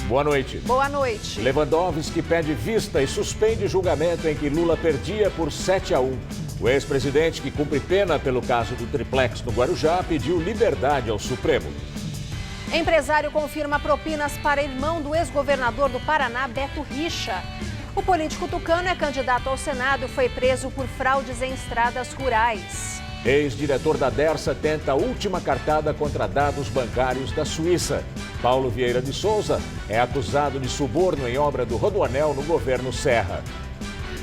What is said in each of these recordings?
Boa noite. Boa noite. Lewandowski pede vista e suspende julgamento em que Lula perdia por 7-1. O ex-presidente, que cumpre pena pelo caso do triplex no Guarujá, pediu liberdade ao Supremo. Empresário confirma propinas para irmão do ex-governador do Paraná, Beto Richa. O político tucano é candidato ao Senado e foi preso por fraudes em estradas rurais. Ex-diretor da Dersa tenta a última cartada contra dados bancários da Suíça. Paulo Vieira de Souza é acusado de suborno em obra do Rodoanel no governo Serra.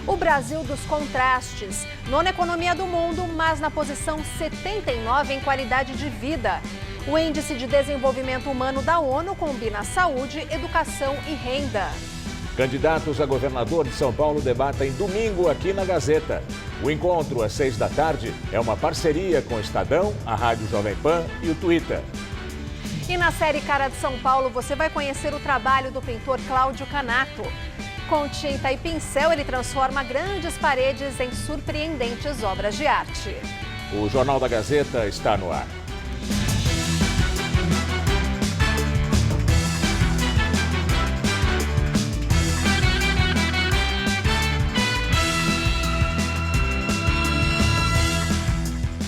O Brasil dos contrastes. Nona economia do mundo, mas na posição 79 em qualidade de vida. O Índice de Desenvolvimento Humano da ONU combina saúde, educação e renda. Candidatos a governador de São Paulo debatem domingo aqui na Gazeta. O encontro às 6 da tarde é uma parceria com o Estadão, a Rádio Jovem Pan e o Twitter. E na série Cara de São Paulo, você vai conhecer o trabalho do pintor Cláudio Canato. Com tinta e pincel, ele transforma grandes paredes em surpreendentes obras de arte. O Jornal da Gazeta está no ar.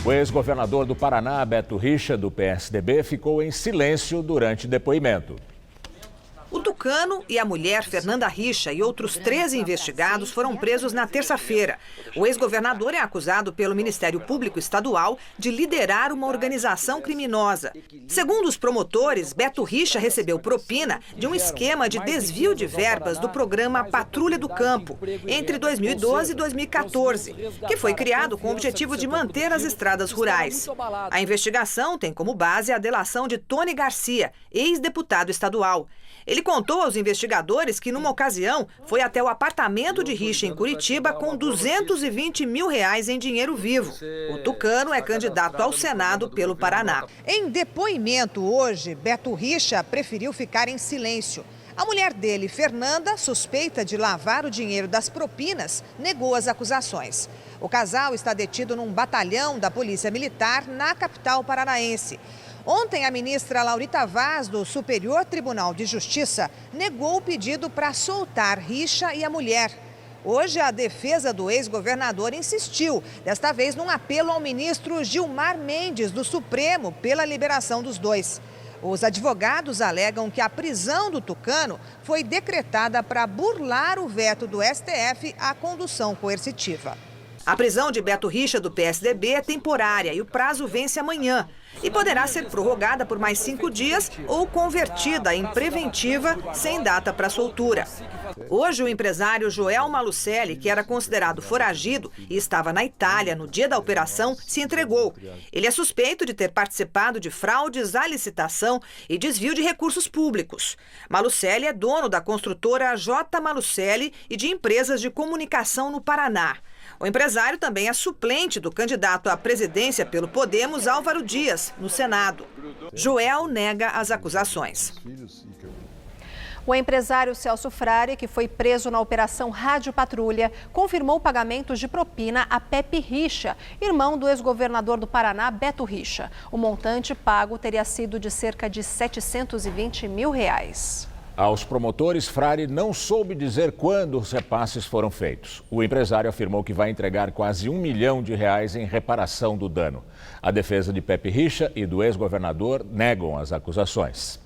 O ex-governador do Paraná, Beto Richa, do PSDB, ficou em silêncio durante depoimento. O tucano e a mulher Fernanda Richa e outros 13 investigados foram presos na terça-feira. O ex-governador é acusado pelo Ministério Público Estadual de liderar uma organização criminosa. Segundo os promotores, Beto Richa recebeu propina de um esquema de desvio de verbas do programa Patrulha do Campo entre 2012 e 2014, que foi criado com o objetivo de manter as estradas rurais. A investigação tem como base a delação de Tony Garcia, ex-deputado estadual. Ele contou aos investigadores que, numa ocasião, foi até o apartamento de Richa em Curitiba com R$220 mil em dinheiro vivo. O tucano é candidato ao Senado pelo Paraná. Em depoimento hoje, Beto Richa preferiu ficar em silêncio. A mulher dele, Fernanda, suspeita de lavar o dinheiro das propinas, negou as acusações. O casal está detido num batalhão da Polícia Militar na capital paranaense. Ontem, a ministra Laurita Vaz, do Superior Tribunal de Justiça, negou o pedido para soltar Richa e a mulher. Hoje, a defesa do ex-governador insistiu, desta vez num apelo ao ministro Gilmar Mendes, do Supremo, pela liberação dos dois. Os advogados alegam que a prisão do tucano foi decretada para burlar o veto do STF à condução coercitiva. A prisão de Beto Richa, do PSDB, é temporária e o prazo vence amanhã. E poderá ser prorrogada por mais 5 dias ou convertida em preventiva sem data para soltura. Hoje, o empresário Joel Malucelli, que era considerado foragido e estava na Itália no dia da operação, se entregou. Ele é suspeito de ter participado de fraudes à licitação e desvio de recursos públicos. Malucelli é dono da construtora J. Malucelli e de empresas de comunicação no Paraná. O empresário também é suplente do candidato à presidência pelo Podemos, Álvaro Dias, no Senado. Joel nega as acusações. O empresário Celso Frari, que foi preso na Operação Rádio Patrulha, confirmou pagamentos de propina a Pepe Richa, irmão do ex-governador do Paraná, Beto Richa. O montante pago teria sido de cerca de R$720 mil. Aos promotores, Frari não soube dizer quando os repasses foram feitos. O empresário afirmou que vai entregar quase R$1 milhão em reparação do dano. A defesa de Pepe Richa e do ex-governador negam as acusações.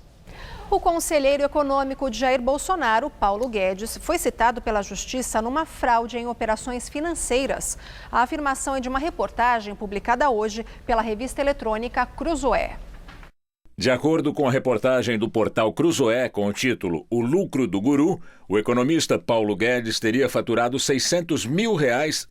O conselheiro econômico de Jair Bolsonaro, Paulo Guedes, foi citado pela Justiça numa fraude em operações financeiras. A afirmação é de uma reportagem publicada hoje pela revista eletrônica Cruzoé. De acordo com a reportagem do portal Cruzoé com o título O Lucro do Guru, o economista Paulo Guedes teria faturado R$600 mil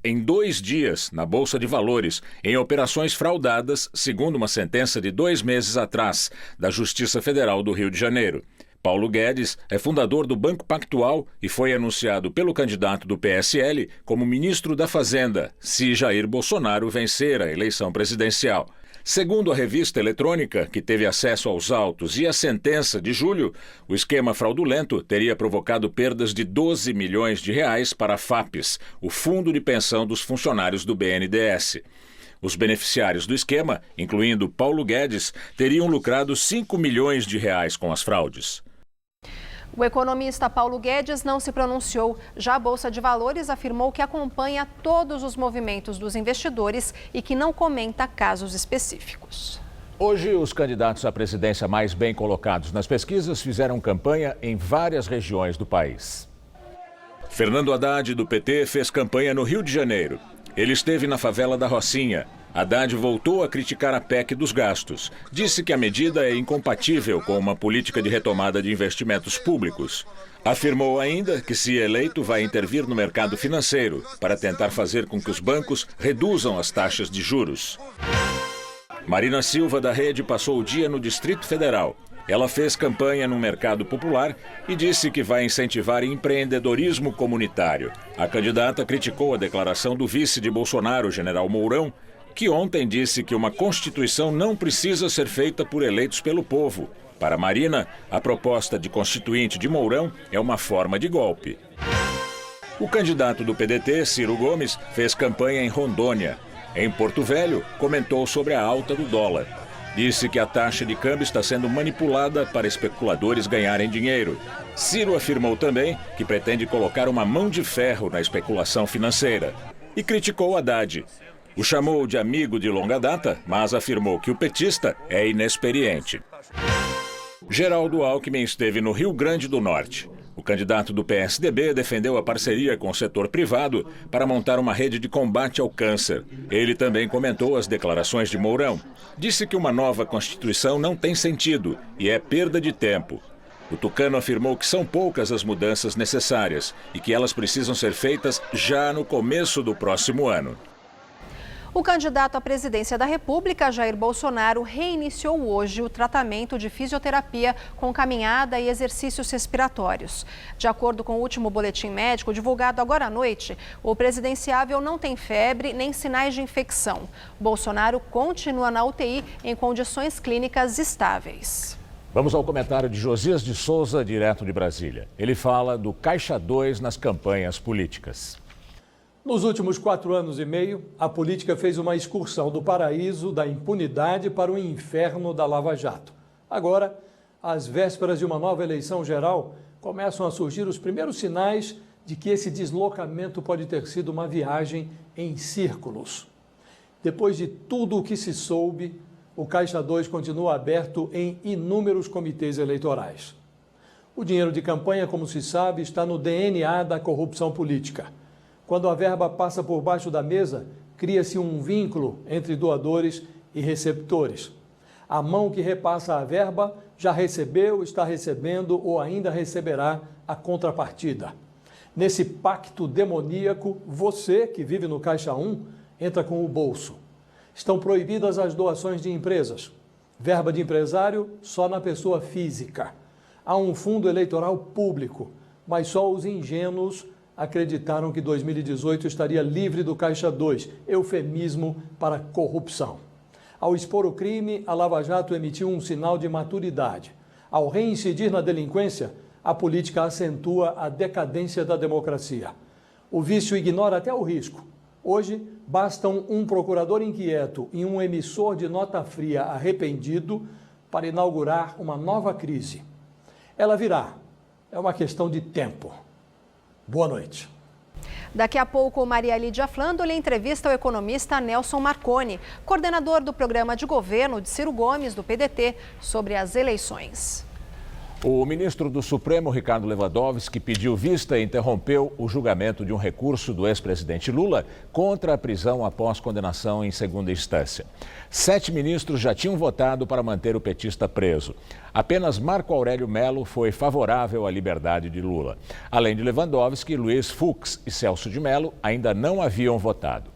em 2 dias na Bolsa de Valores, em operações fraudadas, segundo uma sentença de 2 meses atrás, da Justiça Federal do Rio de Janeiro. Paulo Guedes é fundador do Banco Pactual e foi anunciado pelo candidato do PSL como ministro da Fazenda, se Jair Bolsonaro vencer a eleição presidencial. Segundo a revista eletrônica, que teve acesso aos autos e a sentença de julho, o esquema fraudulento teria provocado perdas de R$12 milhões para a FAPES, o Fundo de Pensão dos Funcionários do BNDES. Os beneficiários do esquema, incluindo Paulo Guedes, teriam lucrado R$5 milhões com as fraudes. O economista Paulo Guedes não se pronunciou. Já a Bolsa de Valores afirmou que acompanha todos os movimentos dos investidores e que não comenta casos específicos. Hoje, os candidatos à presidência mais bem colocados nas pesquisas fizeram campanha em várias regiões do país. Fernando Haddad, do PT, fez campanha no Rio de Janeiro. Ele esteve na favela da Rocinha. Haddad voltou a criticar a PEC dos gastos. Disse que a medida é incompatível com uma política de retomada de investimentos públicos. Afirmou ainda que, se eleito, vai intervir no mercado financeiro para tentar fazer com que os bancos reduzam as taxas de juros. Marina Silva, da Rede, passou o dia no Distrito Federal. Ela fez campanha no mercado popular e disse que vai incentivar empreendedorismo comunitário. A candidata criticou a declaração do vice de Bolsonaro, general Mourão, que ontem disse que uma Constituição não precisa ser feita por eleitos pelo povo. Para Marina, a proposta de constituinte de Mourão é uma forma de golpe. O candidato do PDT, Ciro Gomes, fez campanha em Rondônia. Em Porto Velho, comentou sobre a alta do dólar. Disse que a taxa de câmbio está sendo manipulada para especuladores ganharem dinheiro. Ciro afirmou também que pretende colocar uma mão de ferro na especulação financeira. E criticou Haddad. O chamou de amigo de longa data, mas afirmou que o petista é inexperiente. Geraldo Alckmin esteve no Rio Grande do Norte. O candidato do PSDB defendeu a parceria com o setor privado para montar uma rede de combate ao câncer. Ele também comentou as declarações de Mourão. Disse que uma nova Constituição não tem sentido e é perda de tempo. O tucano afirmou que são poucas as mudanças necessárias e que elas precisam ser feitas já no começo do próximo ano. O candidato à presidência da República, Jair Bolsonaro, reiniciou hoje o tratamento de fisioterapia com caminhada e exercícios respiratórios. De acordo com o último boletim médico divulgado agora à noite, o presidenciável não tem febre nem sinais de infecção. Bolsonaro continua na UTI em condições clínicas estáveis. Vamos ao comentário de Josias de Souza, direto de Brasília. Ele fala do Caixa 2 nas campanhas políticas. Nos últimos 4 anos e meio, a política fez uma excursão do paraíso da impunidade para o inferno da Lava Jato. Agora, às vésperas de uma nova eleição geral, começam a surgir os primeiros sinais de que esse deslocamento pode ter sido uma viagem em círculos. Depois de tudo o que se soube, o Caixa 2 continua aberto em inúmeros comitês eleitorais. O dinheiro de campanha, como se sabe, está no DNA da corrupção política. Quando a verba passa por baixo da mesa, cria-se um vínculo entre doadores e receptores. A mão que repassa a verba já recebeu, está recebendo ou ainda receberá a contrapartida. Nesse pacto demoníaco, você, que vive no Caixa 1, entra com o bolso. Estão proibidas as doações de empresas. Verba de empresário só na pessoa física. Há um fundo eleitoral público, mas só os ingênuos acreditaram que 2018 estaria livre do Caixa 2, eufemismo para corrupção. Ao expor o crime, a Lava Jato emitiu um sinal de maturidade. Ao reincidir na delinquência, a política acentua a decadência da democracia. O vício ignora até o risco. Hoje, bastam um procurador inquieto e um emissor de nota fria arrependido para inaugurar uma nova crise. Ela virá. É uma questão de tempo. Boa noite. Daqui a pouco, Maria Lídia Flandoli entrevista o economista Nelson Marconi, coordenador do programa de governo de Ciro Gomes, do PDT, sobre as eleições. O ministro do Supremo, Ricardo Lewandowski, pediu vista e interrompeu o julgamento de um recurso do ex-presidente Lula contra a prisão após condenação em segunda instância. 7 ministros já tinham votado para manter o petista preso. Apenas Marco Aurélio Mello foi favorável à liberdade de Lula. Além de Lewandowski, Luiz Fux e Celso de Mello ainda não haviam votado.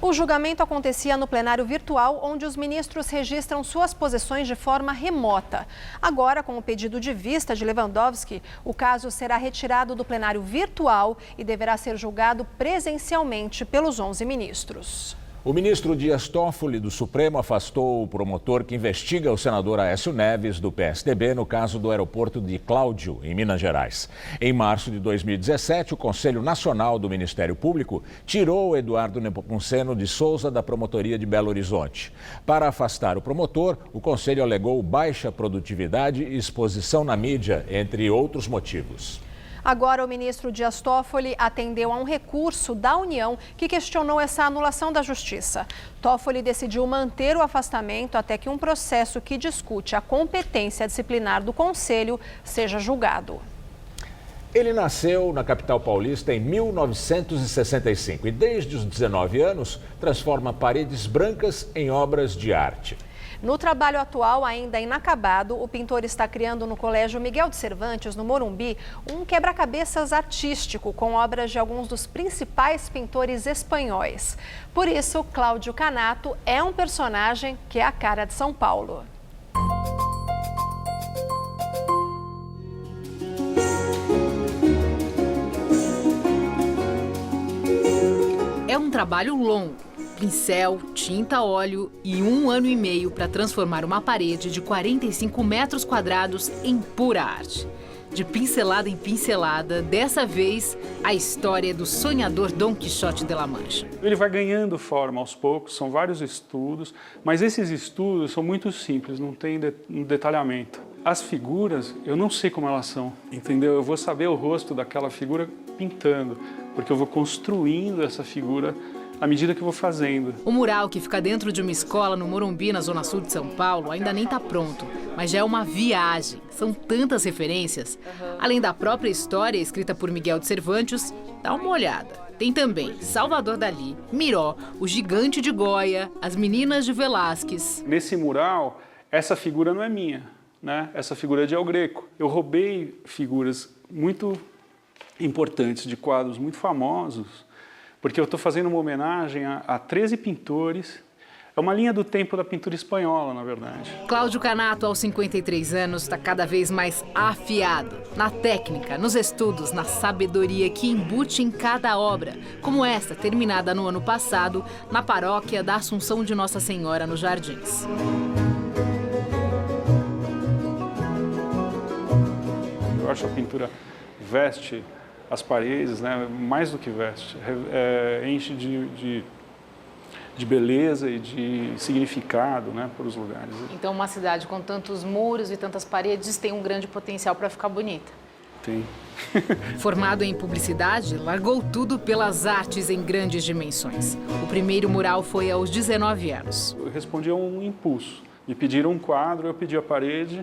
O julgamento acontecia no plenário virtual, onde os ministros registram suas posições de forma remota. Agora, com o pedido de vista de Lewandowski, o caso será retirado do plenário virtual e deverá ser julgado presencialmente pelos 11 ministros. O ministro Dias Toffoli, do Supremo, afastou o promotor que investiga o senador Aécio Neves, do PSDB, no caso do aeroporto de Cláudio, em Minas Gerais. Em março de 2017, o Conselho Nacional do Ministério Público tirou Eduardo Nepomuceno de Souza da promotoria de Belo Horizonte. Para afastar o promotor, o Conselho alegou baixa produtividade e exposição na mídia, entre outros motivos. Agora, o ministro Dias Toffoli atendeu a um recurso da União que questionou essa anulação da Justiça. Toffoli decidiu manter o afastamento até que um processo que discute a competência disciplinar do Conselho seja julgado. Ele nasceu na capital paulista em 1965 e, desde os 19 anos, transforma paredes brancas em obras de arte. No trabalho atual, ainda inacabado, o pintor está criando no Colégio Miguel de Cervantes, no Morumbi, um quebra-cabeças artístico com obras de alguns dos principais pintores espanhóis. Por isso, Cláudio Canato é um personagem que é a cara de São Paulo. É um trabalho longo. Pincel, tinta, óleo e 1 ano e meio para transformar uma parede de 45 metros quadrados em pura arte. De pincelada em pincelada, dessa vez, a história do sonhador Dom Quixote de La Mancha. Ele vai ganhando forma aos poucos, são vários estudos, mas esses estudos são muito simples, não tem detalhamento. As figuras, eu não sei como elas são, entendeu? Eu vou saber o rosto daquela figura pintando, porque eu vou construindo essa figura à medida que eu vou fazendo. O mural, que fica dentro de uma escola no Morumbi, na zona sul de São Paulo, ainda nem está pronto, mas já é uma viagem. São tantas referências. Além da própria história escrita por Miguel de Cervantes, dá uma olhada. Tem também Salvador Dalí, Miró, o Gigante de Goya, as Meninas de Velázquez. Nesse mural, essa figura não é minha, né? Essa figura é de El Greco. Eu roubei figuras muito importantes de quadros muito famosos, porque eu estou fazendo uma homenagem a 13 pintores. É uma linha do tempo da pintura espanhola, na verdade. Cláudio Canato, aos 53 anos, está cada vez mais afiado na técnica, nos estudos, na sabedoria que embute em cada obra, como esta, terminada no ano passado, na paróquia da Assunção de Nossa Senhora, nos Jardins. Eu acho que a pintura veste as paredes, né, mais do que veste, enche de beleza e de significado, né, para os lugares. Então, uma cidade com tantos muros e tantas paredes tem um grande potencial para ficar bonita. Tem. Formado em publicidade, largou tudo pelas artes em grandes dimensões. O primeiro mural foi aos 19 anos. Eu respondi a um impulso. Me pediram um quadro, eu pedi a parede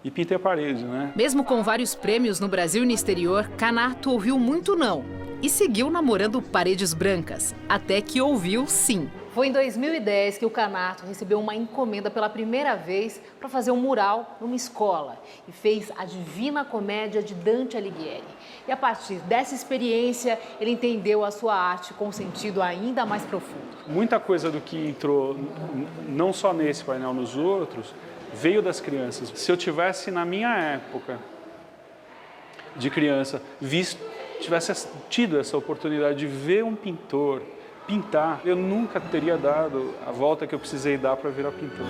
e pintei a parede, né? Mesmo com vários prêmios no Brasil e no exterior, Canato ouviu muito não e seguiu namorando paredes brancas, até que ouviu sim. Foi em 2010 que o Canato recebeu uma encomenda pela primeira vez para fazer um mural numa escola e fez a Divina Comédia de Dante Alighieri. E a partir dessa experiência, ele entendeu a sua arte com um sentido ainda mais profundo. Muita coisa do que entrou, não só nesse painel, nos outros, veio das crianças. Se eu tivesse, na minha época de criança, tivesse tido essa oportunidade de ver um pintor pintar, eu nunca teria dado a volta que eu precisei dar para virar pintor.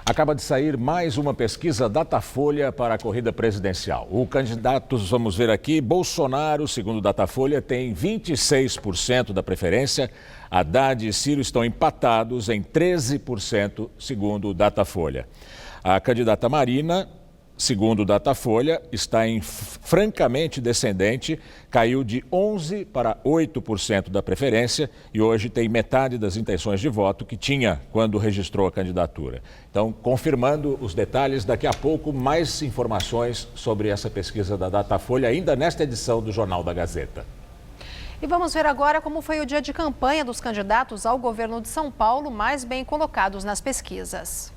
Acaba de sair mais uma pesquisa Datafolha para a corrida presidencial. O candidato, vamos ver aqui, Bolsonaro, segundo Datafolha, tem 26% da preferência. Haddad e Ciro estão empatados em 13%, segundo o Datafolha. A candidata Marina, segundo o Datafolha, está francamente descendente, caiu de 11% para 8% da preferência e hoje tem metade das intenções de voto que tinha quando registrou a candidatura. Então, confirmando os detalhes, daqui a pouco mais informações sobre essa pesquisa da Datafolha, ainda nesta edição do Jornal da Gazeta. E vamos ver agora como foi o dia de campanha dos candidatos ao governo de São Paulo mais bem colocados nas pesquisas.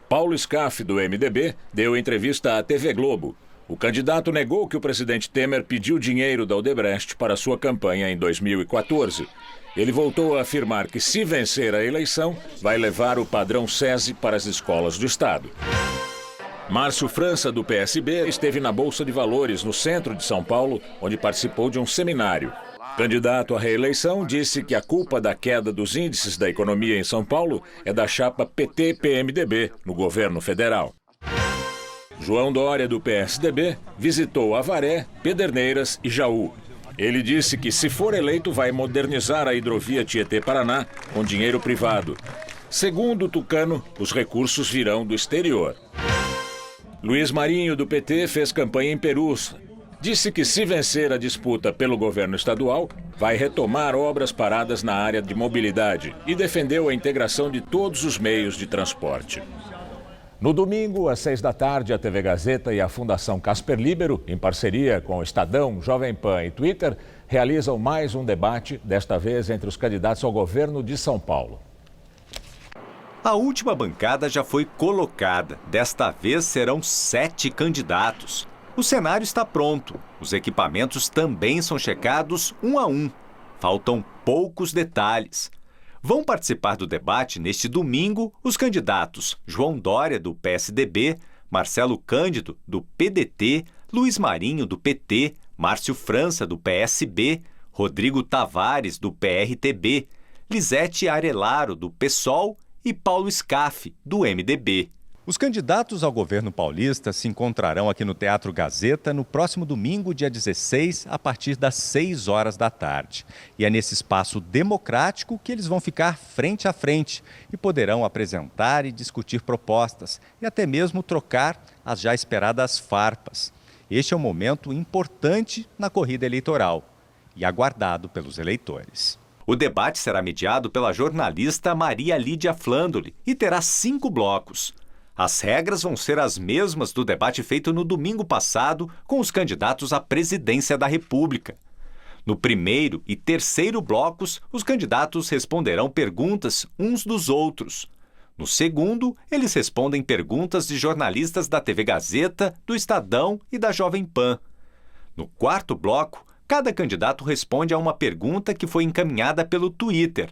Paulo Scaff, do MDB, deu entrevista à TV Globo. O candidato negou que o presidente Temer pediu dinheiro da Odebrecht para sua campanha em 2014. Ele voltou a afirmar que, se vencer a eleição, vai levar o padrão SESI para as escolas do Estado. Márcio França, do PSB, esteve na Bolsa de Valores, no centro de São Paulo, onde participou de um seminário. Candidato à reeleição, disse que a culpa da queda dos índices da economia em São Paulo é da chapa PT-PMDB, no governo federal. João Dória, do PSDB, visitou Avaré, Pederneiras e Jaú. Ele disse que, se for eleito, vai modernizar a hidrovia Tietê-Paraná com dinheiro privado. Segundo o Tucano, os recursos virão do exterior. Luiz Marinho, do PT, fez campanha em Perus. Disse que, se vencer a disputa pelo governo estadual, vai retomar obras paradas na área de mobilidade e defendeu a integração de todos os meios de transporte. No domingo, às 6 da tarde, a TV Gazeta e a Fundação Casper Líbero, em parceria com o Estadão, Jovem Pan e Twitter, realizam mais um debate, desta vez entre os candidatos ao governo de São Paulo. A última bancada já foi colocada. Desta vez serão 7 candidatos. O cenário está pronto. Os equipamentos também são checados um a um. Faltam poucos detalhes. Vão participar do debate neste domingo os candidatos João Dória, do PSDB, Marcelo Cândido, do PDT, Luiz Marinho, do PT, Márcio França, do PSB, Rodrigo Tavares, do PRTB, Lisete Arelaro, do PSOL e Paulo Scaff, do MDB. Os candidatos ao governo paulista se encontrarão aqui no Teatro Gazeta no próximo domingo, dia 16, a partir das 6 horas da tarde. E é nesse espaço democrático que eles vão ficar frente a frente e poderão apresentar e discutir propostas e até mesmo trocar as já esperadas farpas. Este é um momento importante na corrida eleitoral e aguardado pelos eleitores. O debate será mediado pela jornalista Maria Lídia Flandoli e terá 5 blocos. As regras vão ser as mesmas do debate feito no domingo passado com os candidatos à presidência da República. No primeiro e terceiro blocos, os candidatos responderão perguntas uns dos outros. No segundo, eles respondem perguntas de jornalistas da TV Gazeta, do Estadão e da Jovem Pan. No quarto bloco, cada candidato responde a uma pergunta que foi encaminhada pelo Twitter.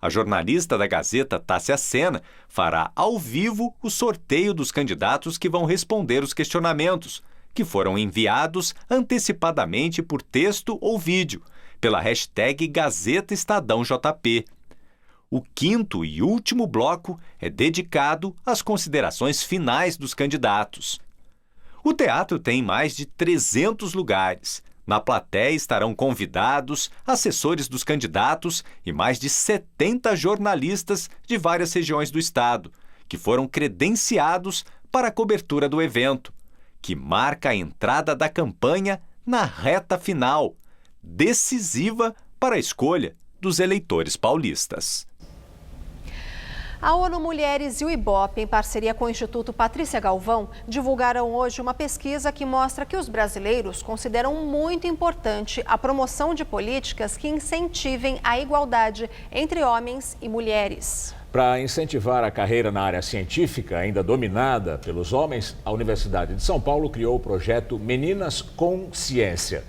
A jornalista da Gazeta, Tássia Sena, fará ao vivo o sorteio dos candidatos que vão responder os questionamentos, que foram enviados antecipadamente por texto ou vídeo, pela hashtag GazetaEstadãoJP. O quinto e último bloco é dedicado às considerações finais dos candidatos. O teatro tem mais de 300 lugares. Na plateia estarão convidados, assessores dos candidatos e mais de 70 jornalistas de várias regiões do estado, que foram credenciados para a cobertura do evento, que marca a entrada da campanha na reta final, decisiva para a escolha dos eleitores paulistas. A ONU Mulheres e o IBOP, em parceria com o Instituto Patrícia Galvão, divulgaram hoje uma pesquisa que mostra que os brasileiros consideram muito importante a promoção de políticas que incentivem a igualdade entre homens e mulheres. Para incentivar a carreira na área científica, ainda dominada pelos homens, a Universidade de São Paulo criou o projeto Meninas com Ciência.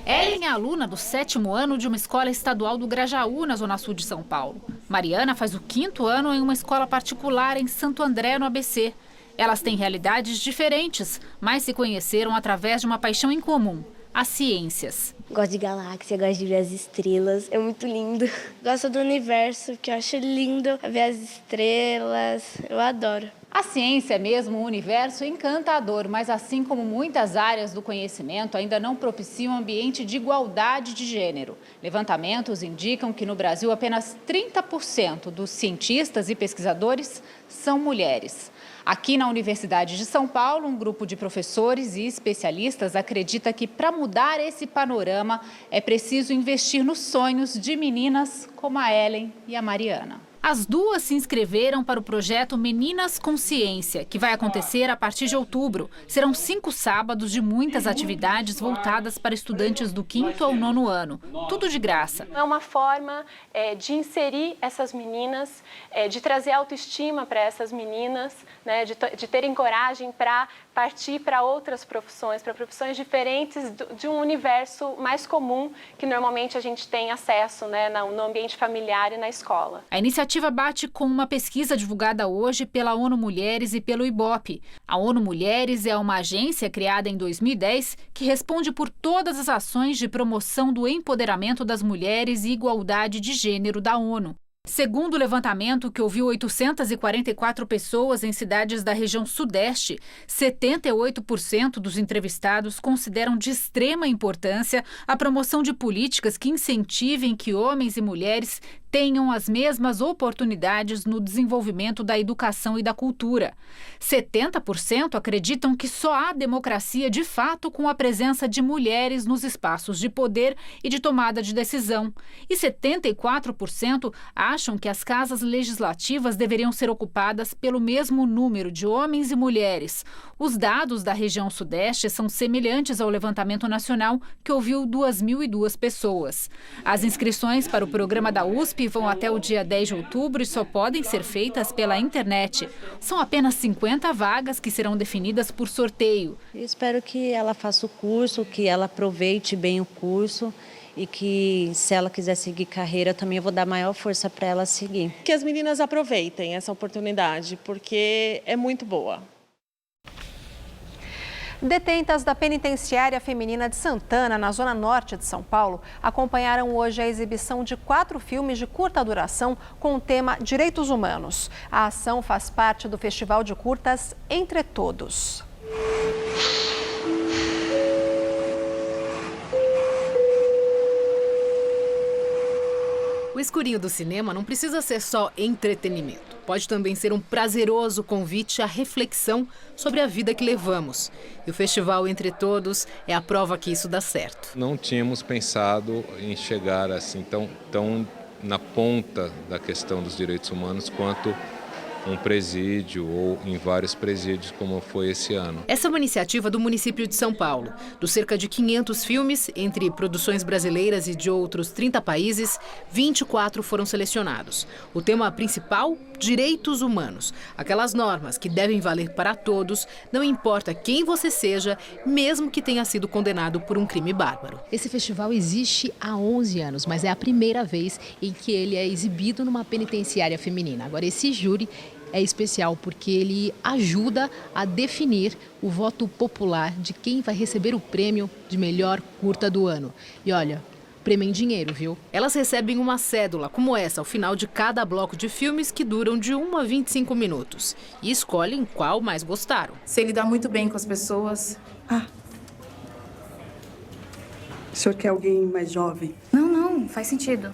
Ellen é aluna do 7º ano de uma escola estadual do Grajaú, na zona sul de São Paulo. Mariana faz o 5º ano em uma escola particular em Santo André, no ABC. Elas têm realidades diferentes, mas se conheceram através de uma paixão em comum, as ciências. Gosto de galáxia, gosto de ver as estrelas, é muito lindo. Gosto do universo, porque eu acho lindo ver as estrelas, eu adoro. A ciência é mesmo um universo encantador, mas assim como muitas áreas do conhecimento, ainda não propiciam um ambiente de igualdade de gênero. Levantamentos indicam que no Brasil apenas 30% dos cientistas e pesquisadores são mulheres. Aqui na Universidade de São Paulo, um grupo de professores e especialistas acredita que para mudar esse panorama é preciso investir nos sonhos de meninas como a Ellen e a Mariana. As duas se inscreveram para o projeto Meninas com Ciência, que vai acontecer a partir de outubro. Serão 5 sábados de muitas atividades voltadas para estudantes do 5º ao 9º ano. Tudo de graça. É uma forma de inserir essas meninas, de trazer autoestima para essas meninas, né, de terem coragem para partir para outras profissões, para profissões diferentes de um universo mais comum que normalmente a gente tem acesso, né, no ambiente familiar e na escola. A iniciativa bate com uma pesquisa divulgada hoje pela ONU Mulheres e pelo IBOP. A ONU Mulheres é uma agência criada em 2010 que responde por todas as ações de promoção do empoderamento das mulheres e igualdade de gênero da ONU. Segundo o levantamento, que ouviu 844 pessoas em cidades da região Sudeste, 78% dos entrevistados consideram de extrema importância a promoção de políticas que incentivem que homens e mulheres tenham as mesmas oportunidades no desenvolvimento da educação e da cultura. 70% acreditam que só há democracia de fato com a presença de mulheres nos espaços de poder e de tomada de decisão. E 74% acham que as casas legislativas deveriam ser ocupadas pelo mesmo número de homens e mulheres. Os dados da região Sudeste são semelhantes ao levantamento nacional, que ouviu 2.002 pessoas. As inscrições para o programa da USP vão até o dia 10 de outubro e só podem ser feitas pela internet. São apenas 50 vagas que serão definidas por sorteio. Eu espero que ela faça o curso, que ela aproveite bem o curso e que, se ela quiser seguir carreira, também eu vou dar maior força para ela seguir. Que as meninas aproveitem essa oportunidade, porque é muito boa. Detentas da Penitenciária Feminina de Santana, na zona norte de São Paulo, acompanharam hoje a exibição de 4 filmes de curta duração com o tema Direitos Humanos. A ação faz parte do Festival de Curtas Entre Todos. O escurinho do cinema não precisa ser só entretenimento. Pode também ser um prazeroso convite à reflexão sobre a vida que levamos. E o Festival Entre Todos é a prova que isso dá certo. Não tínhamos pensado em chegar assim tão na ponta da questão dos direitos humanos quanto um presídio ou em vários presídios, como foi esse ano. Essa é uma iniciativa do município de São Paulo. Dos cerca de 500 filmes, entre produções brasileiras e de outros 30 países, 24 foram selecionados. O tema principal, direitos humanos. Aquelas normas que devem valer para todos, não importa quem você seja, mesmo que tenha sido condenado por um crime bárbaro. Esse festival existe há 11 anos, mas é a primeira vez em que ele é exibido numa penitenciária feminina. Agora, esse júri é especial porque ele ajuda a definir o voto popular de quem vai receber o prêmio de melhor curta do ano. E olha, prêmio em dinheiro, viu? Elas recebem uma cédula como essa ao final de cada bloco de filmes que duram de 1 a 25 minutos e escolhem qual mais gostaram. Sei lidar muito bem com as pessoas. O senhor quer alguém mais jovem? Não, faz sentido.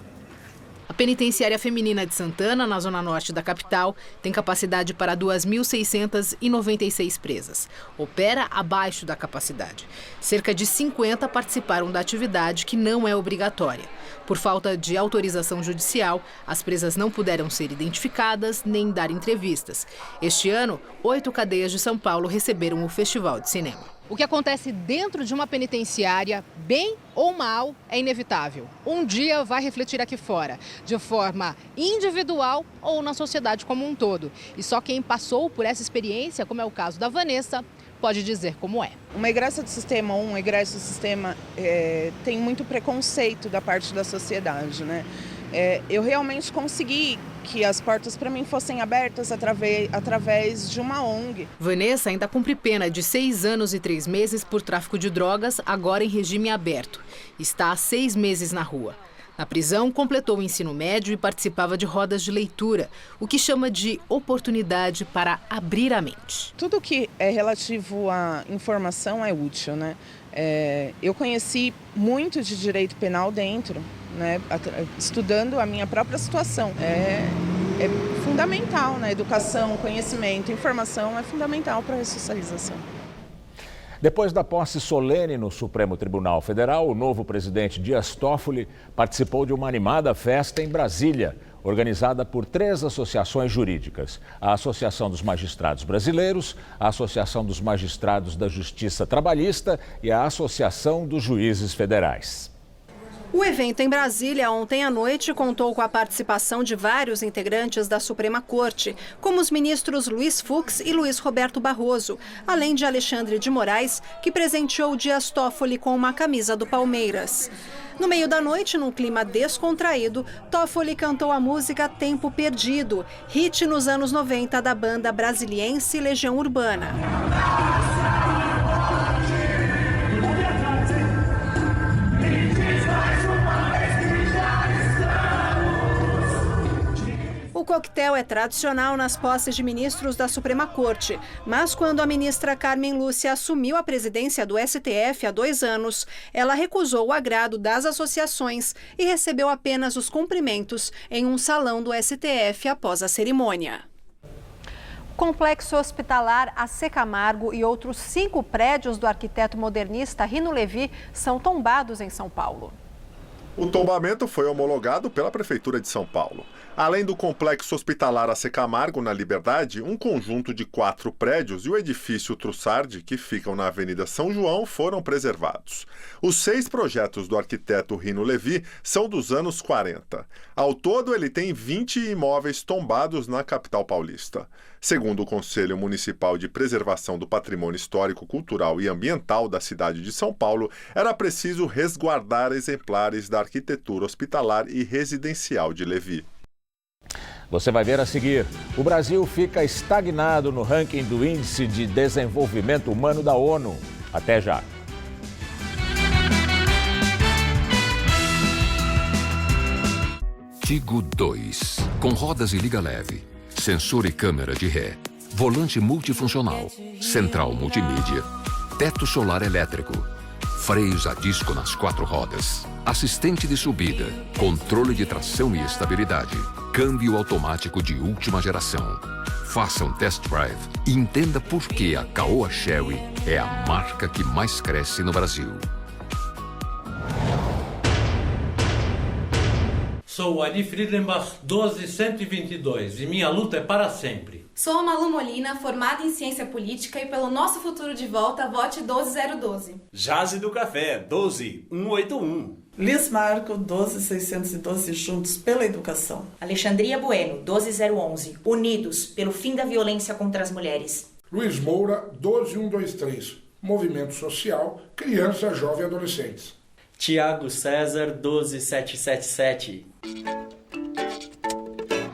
A Penitenciária Feminina de Santana, na zona norte da capital, tem capacidade para 2.696 presas. Opera abaixo da capacidade. Cerca de 50 participaram da atividade, que não é obrigatória. Por falta de autorização judicial, as presas não puderam ser identificadas nem dar entrevistas. Este ano, 8 cadeias de São Paulo receberam o Festival de Cinema. O que acontece dentro de uma penitenciária, bem ou mal, é inevitável. Um dia vai refletir aqui fora, de forma individual ou na sociedade como um todo. E só quem passou por essa experiência, como é o caso da Vanessa, pode dizer como é. Uma egressa do sistema ou um egresso do sistema tem muito preconceito da parte da sociedade, né? Eu realmente consegui que as portas para mim fossem abertas através de uma ONG. Vanessa ainda cumpre pena de 6 anos e 3 meses por tráfico de drogas, agora em regime aberto. Está há 6 meses na rua. Na prisão, completou o ensino médio e participava de rodas de leitura, o que chama de oportunidade para abrir a mente. Tudo que é relativo à informação é útil, né? Eu conheci muito de direito penal dentro, né? Estudando a minha própria situação. É fundamental, né? Educação, conhecimento, informação é fundamental para a ressocialização. Depois da posse solene no Supremo Tribunal Federal, o novo presidente Dias Toffoli participou de uma animada festa em Brasília, organizada por 3 associações jurídicas: a Associação dos Magistrados Brasileiros, a Associação dos Magistrados da Justiça Trabalhista e a Associação dos Juízes Federais. O evento em Brasília, ontem à noite, contou com a participação de vários integrantes da Suprema Corte, como os ministros Luiz Fux e Luiz Roberto Barroso, além de Alexandre de Moraes, que presenteou Dias Toffoli com uma camisa do Palmeiras. No meio da noite, num clima descontraído, Toffoli cantou a música Tempo Perdido, hit nos anos 90 da banda brasiliense Legião Urbana. O coquetel é tradicional nas posses de ministros da Suprema Corte, mas quando a ministra Carmen Lúcia assumiu a presidência do STF há 2 anos, ela recusou o agrado das associações e recebeu apenas os cumprimentos em um salão do STF após a cerimônia. O complexo hospitalar AC Camargo e outros 5 prédios do arquiteto modernista Rino Levi são tombados em São Paulo. O tombamento foi homologado pela Prefeitura de São Paulo. Além do complexo hospitalar AC Camargo, na Liberdade, um conjunto de 4 prédios e o edifício Trussardi, que ficam na Avenida São João, foram preservados. Os 6 projetos do arquiteto Rino Levi são dos anos 40. Ao todo, ele tem 20 imóveis tombados na capital paulista. Segundo o Conselho Municipal de Preservação do Patrimônio Histórico, Cultural e Ambiental da cidade de São Paulo, era preciso resguardar exemplares da arquitetura hospitalar e residencial de Levi. Você vai ver a seguir. O Brasil fica estagnado no ranking do Índice de Desenvolvimento Humano da ONU. Até já. Tigo 2. Com rodas e liga leve. Sensor e câmera de ré. Volante multifuncional. Central multimídia. Teto solar elétrico. Freios a disco nas 4 rodas. Assistente de subida. Controle de tração e estabilidade. Câmbio automático de última geração. Faça um test drive e entenda por que a Caoa Chery é a marca que mais cresce no Brasil. Sou Ari Friedenbach 12122 e minha luta é para sempre. Sou a Malu Molina, formada em Ciência Política e pelo nosso futuro de volta, vote 12012. Jazz do Café 12181. Liz Marco 12612, Juntos pela Educação. Alexandria Bueno 12011, Unidos pelo fim da violência contra as mulheres. Luiz Moura 12123, Movimento Social, Criança, Jovem e Adolescentes. Tiago César 12777.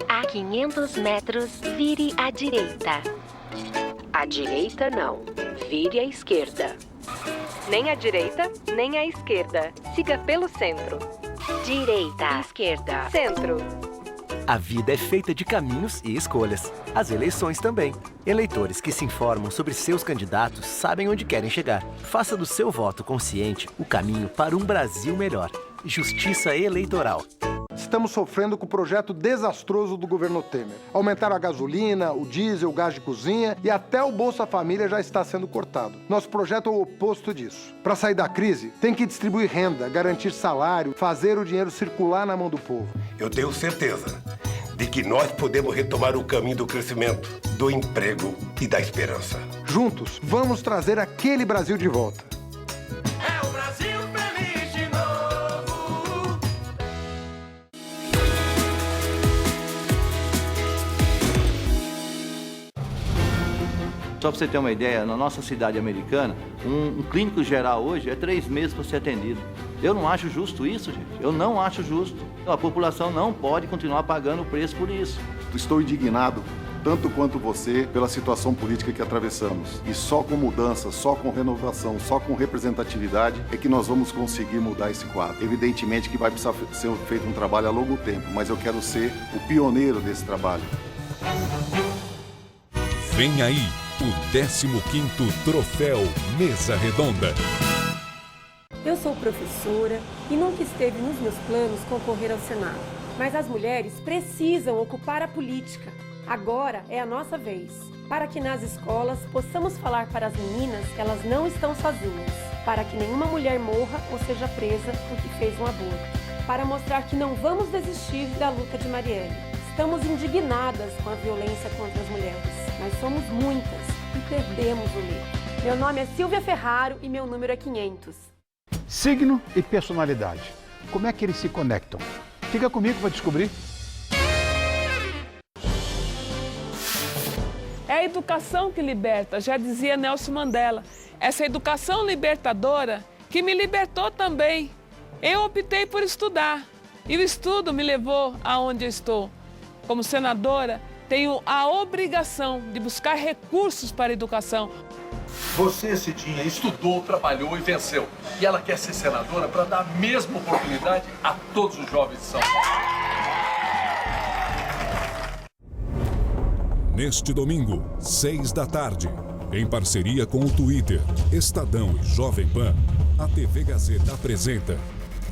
A 500 metros, vire à direita. À direita não, vire à esquerda. Nem à direita, nem à esquerda. Siga pelo centro. Direita, esquerda, centro. A vida é feita de caminhos e escolhas. As eleições também. Eleitores que se informam sobre seus candidatos sabem onde querem chegar. Faça do seu voto consciente o caminho para um Brasil melhor. Justiça Eleitoral. Estamos sofrendo com o projeto desastroso do governo Temer. Aumentaram a gasolina, o diesel, o gás de cozinha e até o Bolsa Família já está sendo cortado. Nosso projeto é o oposto disso. Para sair da crise, tem que distribuir renda, garantir salário, fazer o dinheiro circular na mão do povo. Eu tenho certeza de que nós podemos retomar o caminho do crescimento, do emprego e da esperança. Juntos, vamos trazer aquele Brasil de volta. É o Brasil feliz de novo. Só para você ter uma ideia, na nossa cidade americana, um clínico geral hoje é 3 meses para ser atendido. Eu não acho justo isso, gente. Eu não acho justo. A população não pode continuar pagando o preço por isso. Estou indignado, tanto quanto você, pela situação política que atravessamos. E só com mudança, só com renovação, só com representatividade é que nós vamos conseguir mudar esse quadro. Evidentemente que vai precisar ser feito um trabalho a longo tempo, mas eu quero ser o pioneiro desse trabalho. Vem aí o 15º Troféu Mesa Redonda. Eu sou professora e nunca esteve nos meus planos concorrer ao Senado. Mas as mulheres precisam ocupar a política. Agora é a nossa vez. Para que nas escolas possamos falar para as meninas que elas não estão sozinhas. Para que nenhuma mulher morra ou seja presa porque fez um aborto. Para mostrar que não vamos desistir da luta de Marielle. Estamos indignadas com a violência contra as mulheres. Mas somos muitas e perdemos o medo. Meu nome é Silvia Ferraro e meu número é 500. Signo e personalidade. Como é que eles se conectam? Fica comigo para descobrir. É a educação que liberta, já dizia Nelson Mandela. Essa educação libertadora que me libertou também. Eu optei por estudar e o estudo me levou aonde eu estou. Como senadora, tenho a obrigação de buscar recursos para a educação. Você, Cidinha, estudou, trabalhou e venceu. E ela quer ser senadora para dar a mesma oportunidade a todos os jovens de São Paulo. Neste domingo, 6 da tarde, em parceria com o Twitter, Estadão e Jovem Pan, a TV Gazeta apresenta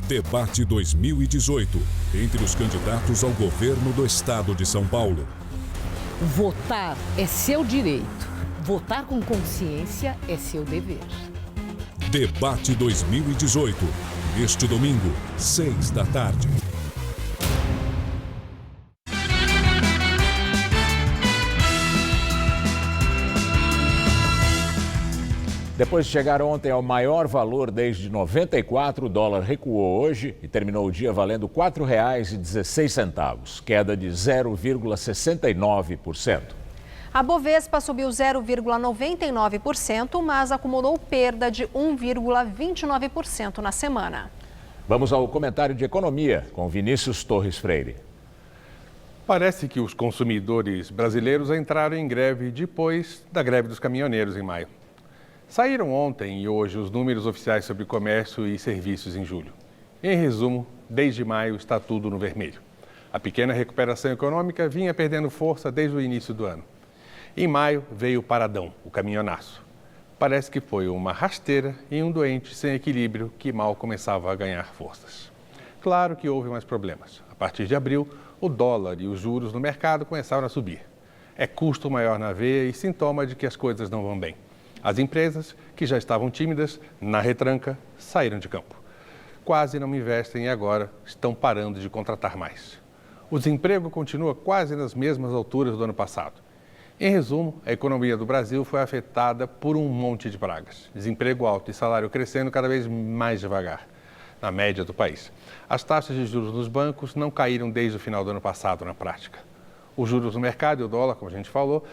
Debate 2018, entre os candidatos ao governo do estado de São Paulo. Votar é seu direito. Votar com consciência é seu dever. Debate 2018, neste domingo, 6 da tarde. Depois de chegar ontem ao maior valor desde 94, o dólar recuou hoje e terminou o dia valendo R$ 4,16, queda de 0,69%. A Bovespa subiu 0,99%, mas acumulou perda de 1,29% na semana. Vamos ao comentário de economia com Vinícius Torres Freire. Parece que os consumidores brasileiros entraram em greve depois da greve dos caminhoneiros em maio. Saíram ontem e hoje os números oficiais sobre comércio e serviços em julho. Em resumo, desde maio está tudo no vermelho. A pequena recuperação econômica vinha perdendo força desde o início do ano. Em maio veio o paradão, o caminhonaço. Parece que foi uma rasteira e um doente sem equilíbrio que mal começava a ganhar forças. Claro que houve mais problemas. A partir de abril, o dólar e os juros no mercado começaram a subir. É custo maior na veia e sintoma de que as coisas não vão bem. As empresas, que já estavam tímidas, na retranca, saíram de campo. Quase não investem e agora estão parando de contratar mais. O desemprego continua quase nas mesmas alturas do ano passado. Em resumo, a economia do Brasil foi afetada por um monte de pragas. Desemprego alto e salário crescendo cada vez mais devagar, na média do país. As taxas de juros nos bancos não caíram desde o final do ano passado na prática. Os juros no mercado e o dólar, como a gente falou,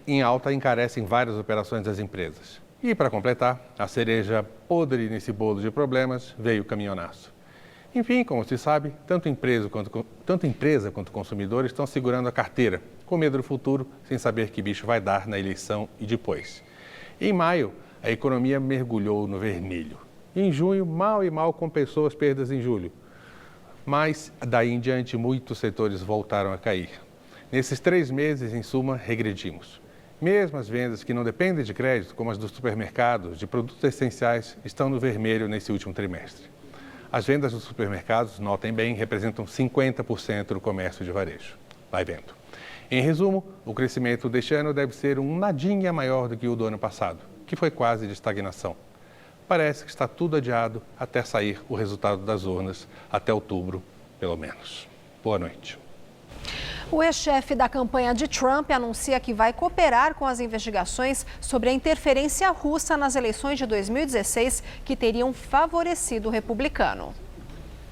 em alta encarecem várias operações das empresas. E, para completar, a cereja podre nesse bolo de problemas veio o caminhonaço. Enfim, como se sabe, tanto empresa quanto consumidor estão segurando a carteira, com medo do futuro, sem saber que bicho vai dar na eleição e depois. Em maio, a economia mergulhou no vermelho. Em junho, mal e mal compensou as perdas em julho. Mas, daí em diante, muitos setores voltaram a cair. Nesses 3 meses, em suma, regredimos. Mesmo as vendas que não dependem de crédito, como as dos supermercados, de produtos essenciais, estão no vermelho nesse último trimestre. As vendas dos supermercados, notem bem, representam 50% do comércio de varejo. Vai vendo. Em resumo, o crescimento deste ano deve ser um nadinha maior do que o do ano passado, que foi quase de estagnação. Parece que está tudo adiado até sair o resultado das urnas, até outubro, pelo menos. Boa noite. O ex-chefe da campanha de Trump anuncia que vai cooperar com as investigações sobre a interferência russa nas eleições de 2016 que teriam favorecido o republicano.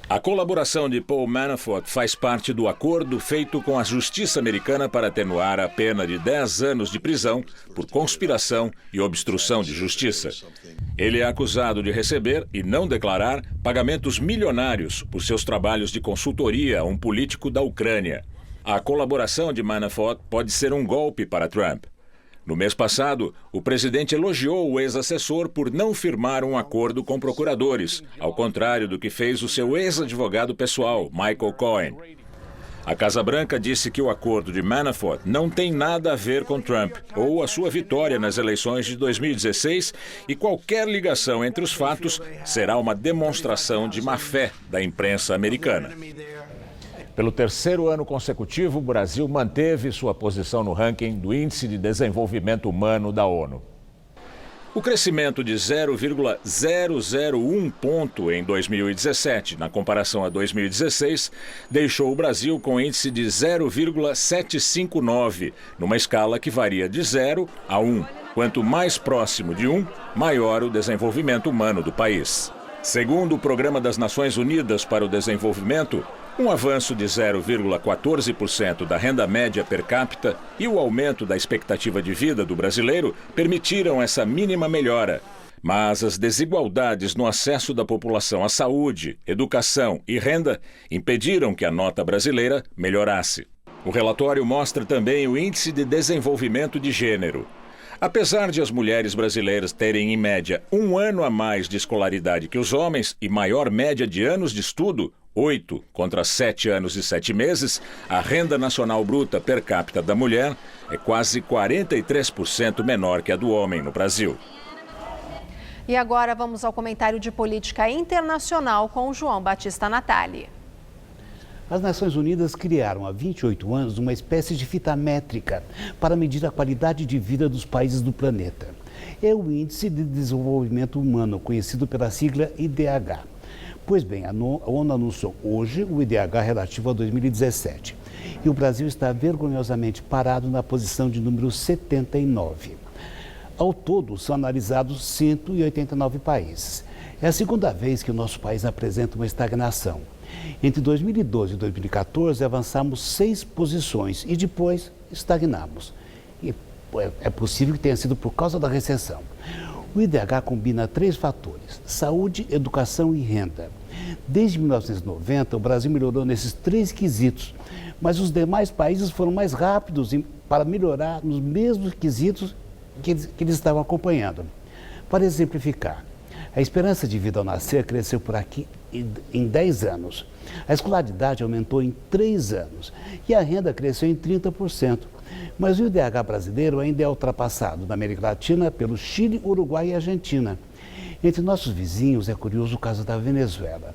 A colaboração de Paul Manafort faz parte do acordo feito com a justiça americana para atenuar a pena de 10 anos de prisão por conspiração e obstrução de justiça. Ele é acusado de receber e não declarar pagamentos milionários por seus trabalhos de consultoria a um político da Ucrânia. A colaboração de Manafort pode ser um golpe para Trump. No mês passado, o presidente elogiou o ex-assessor por não firmar um acordo com procuradores, ao contrário do que fez o seu ex-advogado pessoal, Michael Cohen. A Casa Branca disse que o acordo de Manafort não tem nada a ver com Trump ou a sua vitória nas eleições de 2016 e qualquer ligação entre os fatos será uma demonstração de má-fé da imprensa americana. Pelo 3º ano consecutivo, o Brasil manteve sua posição no ranking do Índice de Desenvolvimento Humano da ONU. O crescimento de 0,001 ponto em 2017, na comparação a 2016, deixou o Brasil com índice de 0,759, numa escala que varia de 0 a 1. Quanto mais próximo de 1, maior o desenvolvimento humano do país. Segundo o Programa das Nações Unidas para o Desenvolvimento, um avanço de 0,14% da renda média per capita e o aumento da expectativa de vida do brasileiro permitiram essa mínima melhora. Mas as desigualdades no acesso da população à saúde, educação e renda impediram que a nota brasileira melhorasse. O relatório mostra também o Índice de Desenvolvimento de Gênero. Apesar de as mulheres brasileiras terem, em média, 1 ano a mais de escolaridade que os homens e maior média de anos de estudo, 8 contra 7 anos e 7 meses, a renda nacional bruta per capita da mulher é quase 43% menor que a do homem no Brasil. E agora vamos ao comentário de política internacional com o João Batista Natali. As Nações Unidas criaram há 28 anos uma espécie de fita métrica para medir a qualidade de vida dos países do planeta. É o Índice de Desenvolvimento Humano, conhecido pela sigla IDH. Pois bem, a ONU anunciou hoje o IDH relativo a 2017. E o Brasil está vergonhosamente parado na posição de número 79. Ao todo, são analisados 189 países. É a segunda vez que o nosso país apresenta uma estagnação. Entre 2012 e 2014, avançamos 6 posições e depois estagnamos. E é possível que tenha sido por causa da recessão. O IDH combina 3 fatores: saúde, educação e renda. Desde 1990, o Brasil melhorou nesses 3 quesitos, mas os demais países foram mais rápidos para melhorar nos mesmos quesitos que eles estavam acompanhando. Para exemplificar, a esperança de vida ao nascer cresceu por aqui em 10 anos. A escolaridade aumentou em 3 anos e a renda cresceu em 30%. Mas o IDH brasileiro ainda é ultrapassado na América Latina pelo Chile, Uruguai e Argentina. Entre nossos vizinhos é curioso o caso da Venezuela.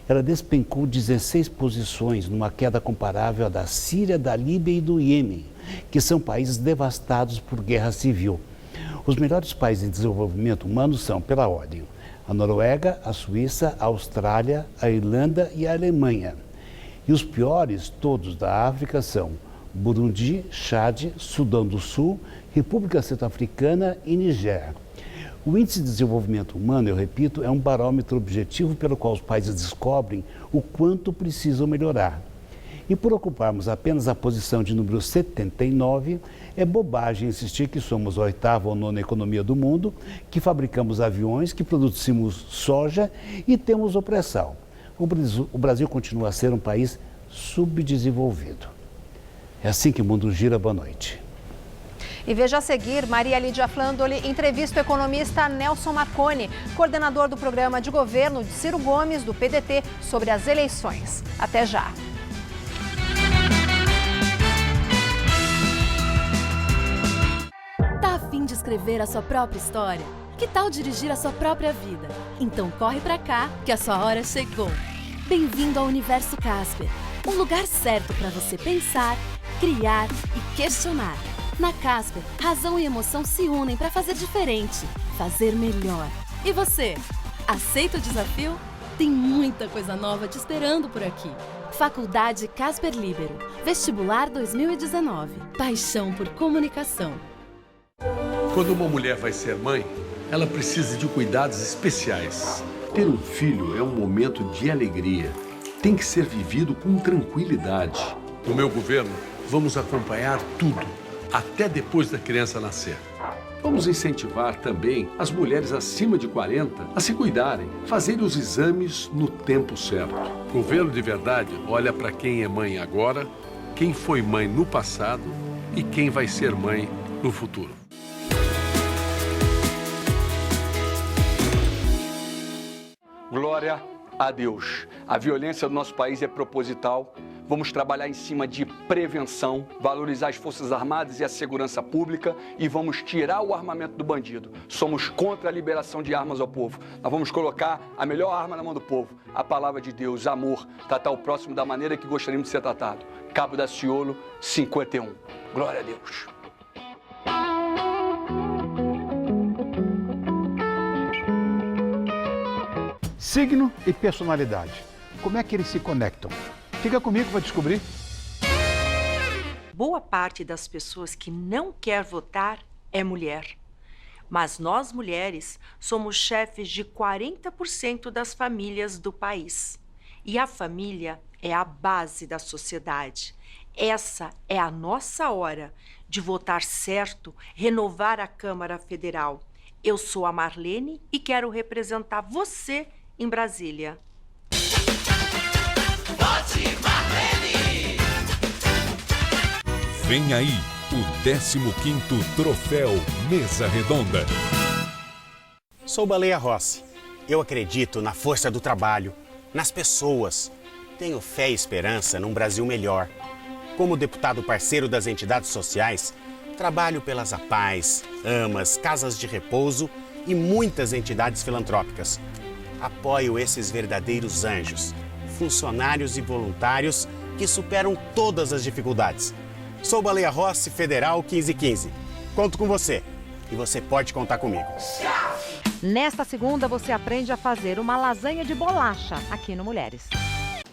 Ela despencou 16 posições numa queda comparável à da Síria, da Líbia e do Iêmen, que são países devastados por guerra civil. Os melhores países em desenvolvimento humano são, pela ordem, a Noruega, a Suíça, a Austrália, a Irlanda e a Alemanha. E os piores, todos da África, são Burundi, Chad, Sudão do Sul, República Centro-Africana e Nigéria. O Índice de Desenvolvimento Humano, eu repito, é um barômetro objetivo pelo qual os países descobrem o quanto precisam melhorar. E por ocuparmos apenas a posição de número 79, é bobagem insistir que somos a 8ª ou 9ª economia do mundo, que fabricamos aviões, que produzimos soja e temos o pré-sal. O Brasil continua a ser um país subdesenvolvido. É assim que o mundo gira. Boa noite. E veja a seguir, Maria Lídia Flandoli entrevista o economista Nelson Marconi, coordenador do programa de governo de Ciro Gomes, do PDT, sobre as eleições. Até já. Tá a fim de escrever a sua própria história? Que tal dirigir a sua própria vida? Então corre pra cá, que a sua hora chegou. Bem-vindo ao Universo Casper, um lugar certo para você pensar, criar e questionar. Na Casper, razão e emoção se unem para fazer diferente, fazer melhor. E você, aceita o desafio? Tem muita coisa nova te esperando por aqui. Faculdade Casper Líbero, Vestibular 2019. Paixão por comunicação. Quando uma mulher vai ser mãe, ela precisa de cuidados especiais. Ter um filho é um momento de alegria. Tem que ser vivido com tranquilidade. No meu governo, vamos acompanhar tudo, até depois da criança nascer. Vamos incentivar também as mulheres acima de 40 a se cuidarem, fazerem os exames no tempo certo. Governo de verdade olha para quem é mãe agora, quem foi mãe no passado e quem vai ser mãe no futuro. Glória a Deus. A violência do nosso país é proposital. Vamos trabalhar em cima de prevenção, valorizar as Forças Armadas e a segurança pública e vamos tirar o armamento do bandido. Somos contra a liberação de armas ao povo. Nós vamos colocar a melhor arma na mão do povo, a palavra de Deus, amor, tratar o próximo da maneira que gostaríamos de ser tratado. Cabo Daciolo, 51. Glória a Deus. Signo e personalidade. Como é que eles se conectam? Fica comigo para descobrir. Boa parte das pessoas que não quer votar é mulher. Mas nós, mulheres, somos chefes de 40% das famílias do país. E a família é a base da sociedade. Essa é a nossa hora de votar certo, renovar a Câmara Federal. Eu sou a Marlene e quero representar você em Brasília. Vote Marlene! Vem aí o 15º Troféu Mesa Redonda. Sou Baleia Rossi. Eu acredito na força do trabalho, nas pessoas. Tenho fé e esperança num Brasil melhor. Como deputado parceiro das entidades sociais, trabalho pelas APAES, AMAs, Casas de Repouso e muitas entidades filantrópicas. Apoio esses verdadeiros anjos, funcionários e voluntários que superam todas as dificuldades. Sou Baleia Rossi, Federal 1515. Conto com você e você pode contar comigo. Nesta segunda, você aprende a fazer uma lasanha de bolacha aqui no Mulheres.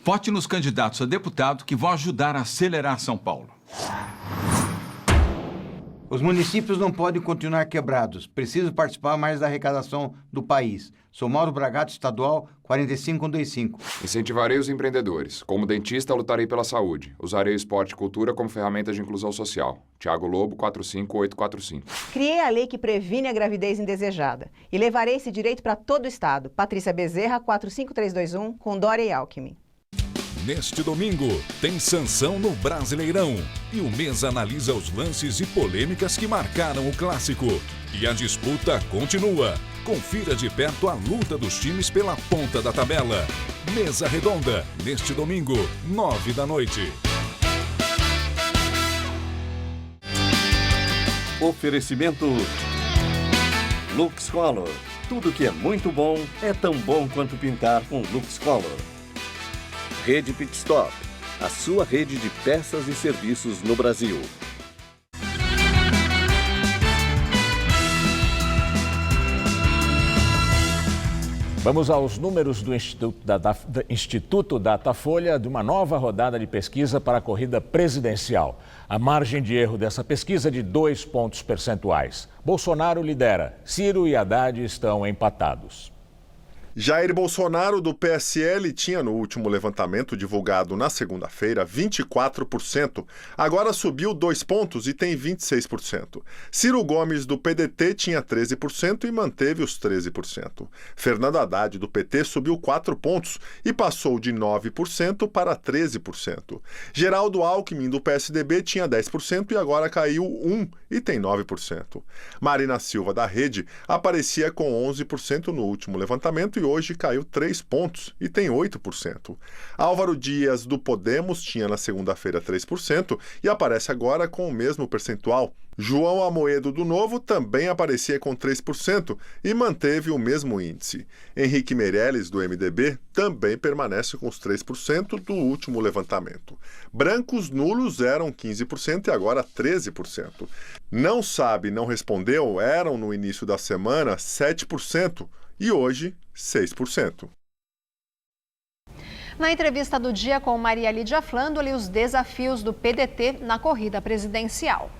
Vote nos candidatos a deputado que vão ajudar a acelerar São Paulo. Os municípios não podem continuar quebrados. Preciso participar mais da arrecadação do país. Sou Mauro Bragato, estadual 45125. Incentivarei os empreendedores. Como dentista, lutarei pela saúde. Usarei o esporte e cultura como ferramenta de inclusão social. Tiago Lobo, 45845. Criei a lei que previne a gravidez indesejada e levarei esse direito para todo o estado. Patrícia Bezerra, 45321, com Dória e Alckmin. Neste domingo, tem Sansão no Brasileirão. E o Mesa analisa os lances e polêmicas que marcaram o clássico. E a disputa continua. Confira de perto a luta dos times pela ponta da tabela. Mesa Redonda, neste domingo, 9 da noite. Oferecimento Lux Color. Tudo que é muito bom é tão bom quanto pintar com Lux Color. Rede Pit Stop, a sua rede de peças e serviços no Brasil. Vamos aos números do Instituto Datafolha de uma nova rodada de pesquisa para a corrida presidencial. A margem de erro dessa pesquisa é de 2 pontos percentuais. Bolsonaro lidera, Ciro e Haddad estão empatados. Jair Bolsonaro, do PSL, tinha no último levantamento divulgado na segunda-feira 24%. Agora subiu 2 pontos e tem 26%. Ciro Gomes, do PDT, tinha 13% e manteve os 13%. Fernando Haddad, do PT, subiu 4 pontos e passou de 9% para 13%. Geraldo Alckmin, do PSDB, tinha 10% e agora caiu 1% e tem 9%. Marina Silva, da Rede, aparecia com 11% no último levantamento e hoje caiu 3 pontos e tem 8%. Álvaro Dias, do Podemos, tinha na segunda-feira 3% e aparece agora com o mesmo percentual. João Amoedo, do Novo, também aparecia com 3% e manteve o mesmo índice. Henrique Meirelles, do MDB, também permanece com os 3% do último levantamento. Brancos nulos eram 15% e agora 13%. Não sabe, não respondeu, eram no início da semana 7%. E hoje, 6%. Na entrevista do dia com Maria Lídia Flandoli, os desafios do PDT na corrida presidencial.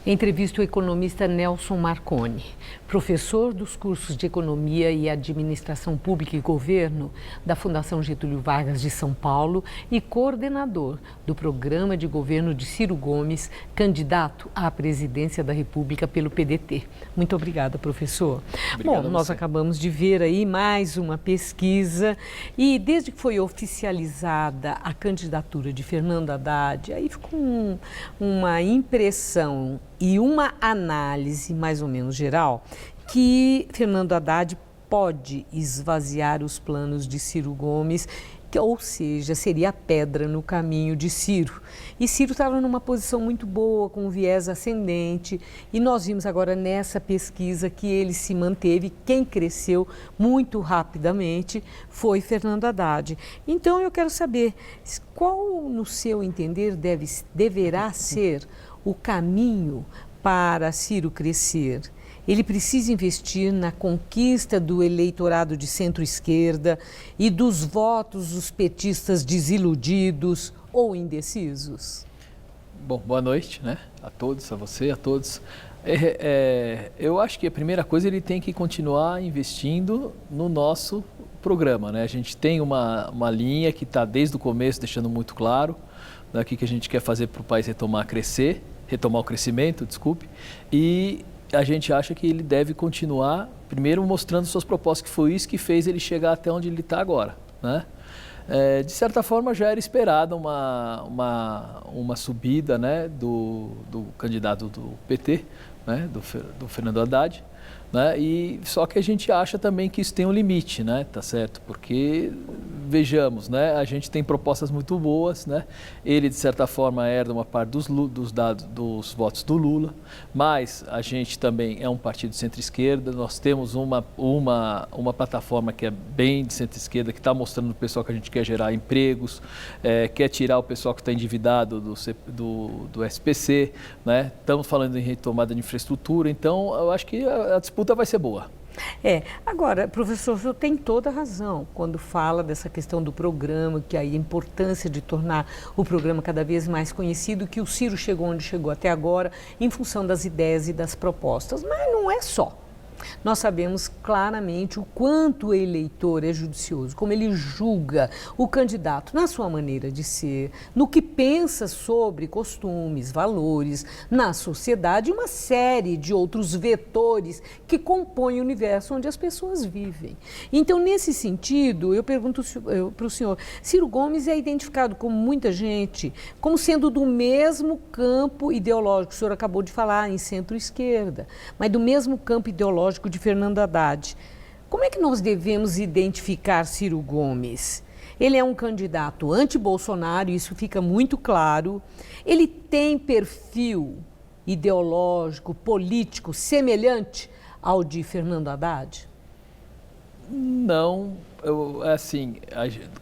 Entrevista o economista Nelson Marconi, professor dos cursos de Economia e Administração Pública e Governo da Fundação Getúlio Vargas de São Paulo e coordenador do programa de governo de Ciro Gomes, candidato à presidência da República pelo PDT. Muito obrigada, professor. Bom, nós acabamos de ver aí mais uma pesquisa e desde que foi oficializada a candidatura de Fernando Haddad, aí ficou uma impressão e uma análise mais ou menos geral que Fernando Haddad pode esvaziar os planos de Ciro Gomes, ou seja, seria a pedra no caminho de Ciro. E Ciro estava numa posição muito boa, com um viés ascendente, e nós vimos agora nessa pesquisa que ele se manteve. Quem cresceu muito rapidamente foi Fernando Haddad. Então eu quero saber qual, no seu entender, deverá ser o caminho para Ciro crescer. Ele precisa investir na conquista do eleitorado de centro-esquerda e dos votos dos petistas desiludidos ou indecisos? Bom, boa noite, né? A todos, a você, a todos. Eu acho que a primeira coisa, ele tem que continuar investindo no nosso programa, né? A gente tem uma linha que está desde o começo deixando muito claro daqui que a gente quer fazer para o país retomar o crescimento, e a gente acha que ele deve continuar, primeiro mostrando suas propostas, que foi isso que fez ele chegar até onde ele está agora, né? De certa forma, já era esperada uma subida, né, do candidato do PT, né, do Fernando Haddad, né, e só que a gente acha também que isso tem um limite, né, tá certo? Porque, vejamos, né, a gente tem propostas muito boas, né, ele de certa forma herda uma parte dos votos do Lula, mas a gente também é um partido de centro-esquerda, nós temos uma plataforma que é bem de centro-esquerda, que está mostrando o pessoal que a gente quer gerar empregos, quer tirar o pessoal que está endividado do SPC, né, estamos falando em retomada de infraestrutura, então eu acho que a disputa vai ser boa. Agora, professor, o senhor tem toda a razão quando fala dessa questão do programa, que aí a importância de tornar o programa cada vez mais conhecido, que o Ciro chegou onde chegou até agora, em função das ideias e das propostas. Mas não é só. Nós sabemos claramente o quanto o eleitor é judicioso, como ele julga o candidato na sua maneira de ser, no que pensa sobre costumes, valores, na sociedade e uma série de outros vetores que compõem o universo onde as pessoas vivem. Então, nesse sentido, eu pergunto para o senhor, Ciro Gomes é identificado como muita gente, como sendo do mesmo campo ideológico, o senhor acabou de falar em centro-esquerda, mas do mesmo campo ideológico de Fernando Haddad. Como é que nós devemos identificar Ciro Gomes? Ele é um candidato anti-Bolsonaro, isso fica muito claro. Ele tem perfil ideológico, político, semelhante ao de Fernando Haddad? Não,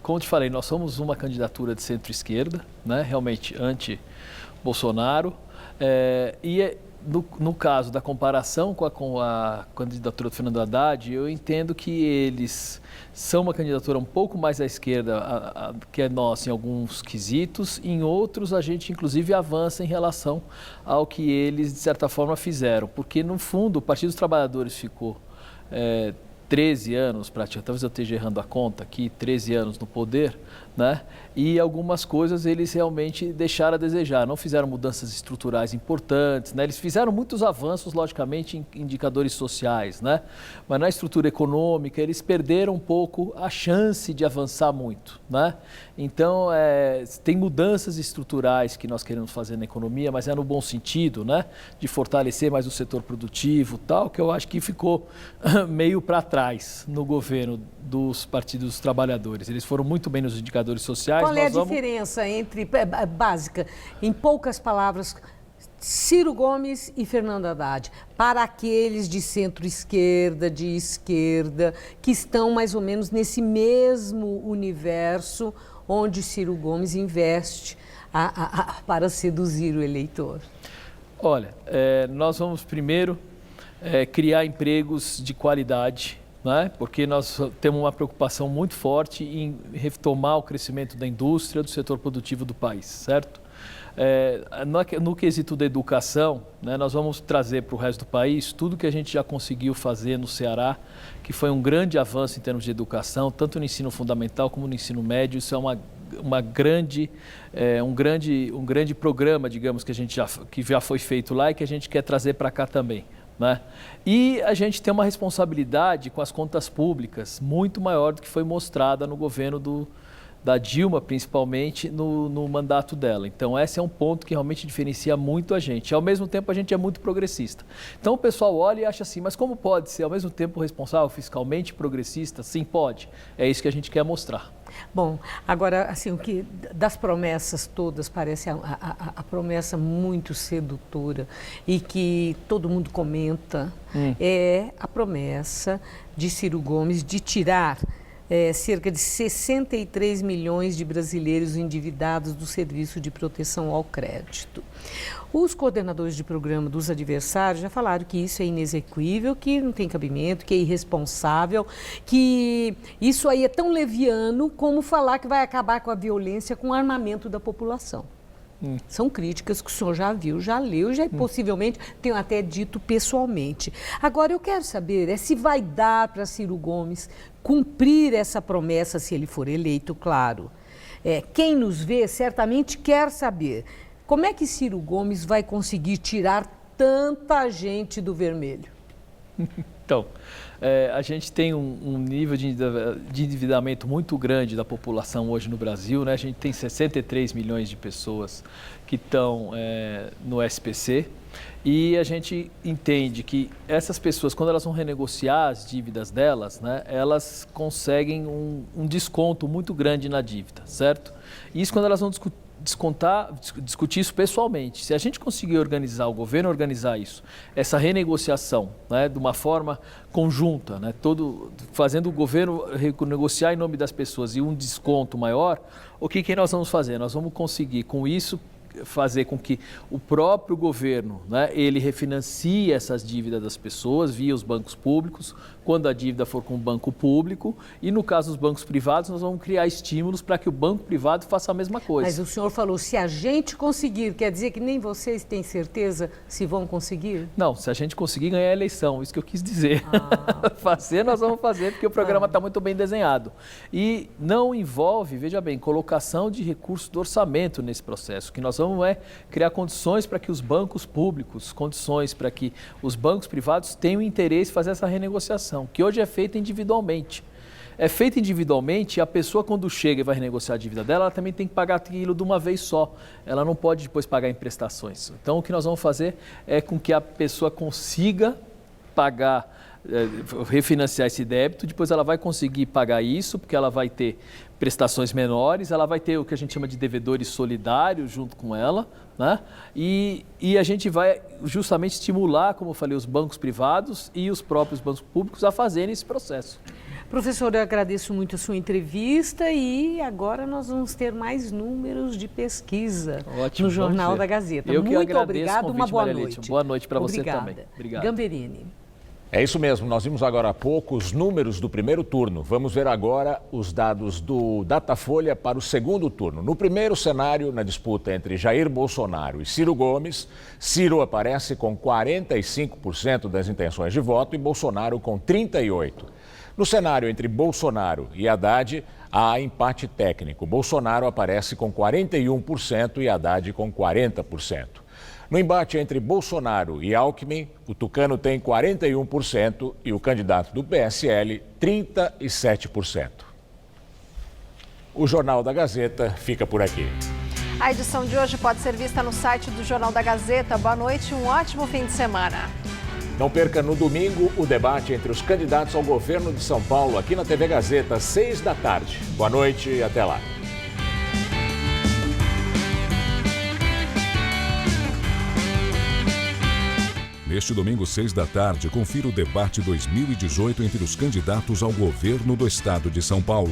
como te falei, nós somos uma candidatura de centro-esquerda, né, realmente anti-Bolsonaro, No caso da comparação com a candidatura do Fernando Haddad, eu entendo que eles são uma candidatura um pouco mais à esquerda que é nossa em alguns quesitos, em outros a gente inclusive avança em relação ao que eles de certa forma fizeram, porque no fundo o Partido dos Trabalhadores ficou 13 anos, talvez eu esteja errando a conta aqui, 13 anos no poder, né? E algumas coisas eles realmente deixaram a desejar, não fizeram mudanças estruturais importantes, né? Eles fizeram muitos avanços, logicamente, em indicadores sociais, né? Mas na estrutura econômica eles perderam um pouco a chance de avançar muito, né? Então, tem mudanças estruturais que nós queremos fazer na economia, mas é no bom sentido, né? De fortalecer mais o setor produtivo, tal, que eu acho que ficou meio para trás no governo dos partidos dos trabalhadores. Eles foram muito bem nos indicadores sociais. Qual é a diferença entre, básica, em poucas palavras, Ciro Gomes e Fernando Haddad, para aqueles de centro-esquerda, de esquerda, que estão mais ou menos nesse mesmo universo onde Ciro Gomes investe para seduzir o eleitor? Olha, nós vamos primeiro criar empregos de qualidade, né? Porque nós temos uma preocupação muito forte em retomar o crescimento da indústria, do setor produtivo do país, certo? No quesito da educação, né, nós vamos trazer para o resto do país tudo que a gente já conseguiu fazer no Ceará, que foi um grande avanço em termos de educação, tanto no ensino fundamental como no ensino médio. Isso é um grande programa, digamos, que já foi feito lá e que a gente quer trazer para cá também, né? E a gente tem uma responsabilidade com as contas públicas muito maior do que foi mostrada no governo da Dilma, principalmente no mandato dela. Então, esse é um ponto que realmente diferencia muito a gente. Ao mesmo tempo, a gente é muito progressista. Então, o pessoal olha e acha assim, mas como pode ser ao mesmo tempo responsável, fiscalmente progressista? Sim, pode. É isso que a gente quer mostrar. Bom, agora, assim, o que das promessas todas parece a promessa muito sedutora e que todo mundo comenta é a promessa de Ciro Gomes de tirar cerca de 63 milhões de brasileiros endividados do Serviço de Proteção ao Crédito. Os coordenadores de programa dos adversários já falaram que isso é inexequível, que não tem cabimento, que é irresponsável, que isso aí é tão leviano como falar que vai acabar com a violência com o armamento da população. São críticas que o senhor já viu, já leu, já possivelmente tenho até dito pessoalmente. Agora, eu quero saber se vai dar para Ciro Gomes cumprir essa promessa, se ele for eleito, claro. Quem nos vê certamente quer saber como é que Ciro Gomes vai conseguir tirar tanta gente do vermelho. Então, a gente tem um nível de endividamento muito grande da população hoje no Brasil, né? A gente tem 63 milhões de pessoas que estão no SPC e a gente entende que essas pessoas, quando elas vão renegociar as dívidas delas, né, elas conseguem um desconto muito grande na dívida, certo? E isso quando elas vão discutir isso pessoalmente. Se a gente conseguir organizar, o governo organizar isso, essa renegociação, né, de uma forma conjunta, né, fazendo o governo renegociar em nome das pessoas e um desconto maior, o que nós vamos fazer? Nós vamos conseguir com isso fazer com que o próprio governo, né, ele refinancie essas dívidas das pessoas via os bancos públicos, quando a dívida for com o banco público, e no caso dos bancos privados, nós vamos criar estímulos para que o banco privado faça a mesma coisa. Mas o senhor falou, se a gente conseguir, quer dizer que nem vocês têm certeza se vão conseguir? Não, se a gente conseguir ganhar a eleição, isso que eu quis dizer. Fazer, nós vamos fazer, porque o programa está muito bem desenhado. E não envolve, veja bem, colocação de recursos do orçamento nesse processo. O que nós vamos criar condições para que os bancos públicos, condições para que os bancos privados tenham interesse em fazer essa renegociação, que hoje é feita individualmente. É feita individualmente e a pessoa, quando chega e vai renegociar a dívida dela, ela também tem que pagar aquilo de uma vez só. Ela não pode depois pagar em prestações. Então, o que nós vamos fazer é com que a pessoa consiga pagar, refinanciar esse débito, depois ela vai conseguir pagar isso, porque ela vai ter prestações menores, ela vai ter o que a gente chama de devedores solidários junto com ela, né? E a gente vai justamente estimular, como eu falei, os bancos privados e os próprios bancos públicos a fazerem esse processo. Professor, eu agradeço muito a sua entrevista e agora nós vamos ter mais números de pesquisa no Jornal da Gazeta. Eu que muito agradeço obrigado, uma boa noite. Boa noite para você também. Obrigado. Gamberini. É isso mesmo, nós vimos agora há pouco os números do primeiro turno. Vamos ver agora os dados do Datafolha para o segundo turno. No primeiro cenário, na disputa entre Jair Bolsonaro e Ciro Gomes, Ciro aparece com 45% das intenções de voto e Bolsonaro com 38%. No cenário entre Bolsonaro e Haddad, há empate técnico. Bolsonaro aparece com 41% e Haddad com 40%. No embate entre Bolsonaro e Alckmin, o tucano tem 41% e o candidato do PSL, 37%. O Jornal da Gazeta fica por aqui. A edição de hoje pode ser vista no site do Jornal da Gazeta. Boa noite e um ótimo fim de semana. Não perca no domingo o debate entre os candidatos ao governo de São Paulo, aqui na TV Gazeta, às 6 da tarde. Boa noite e até lá. Neste domingo, 6 da tarde, confira o debate 2018 entre os candidatos ao governo do estado de São Paulo.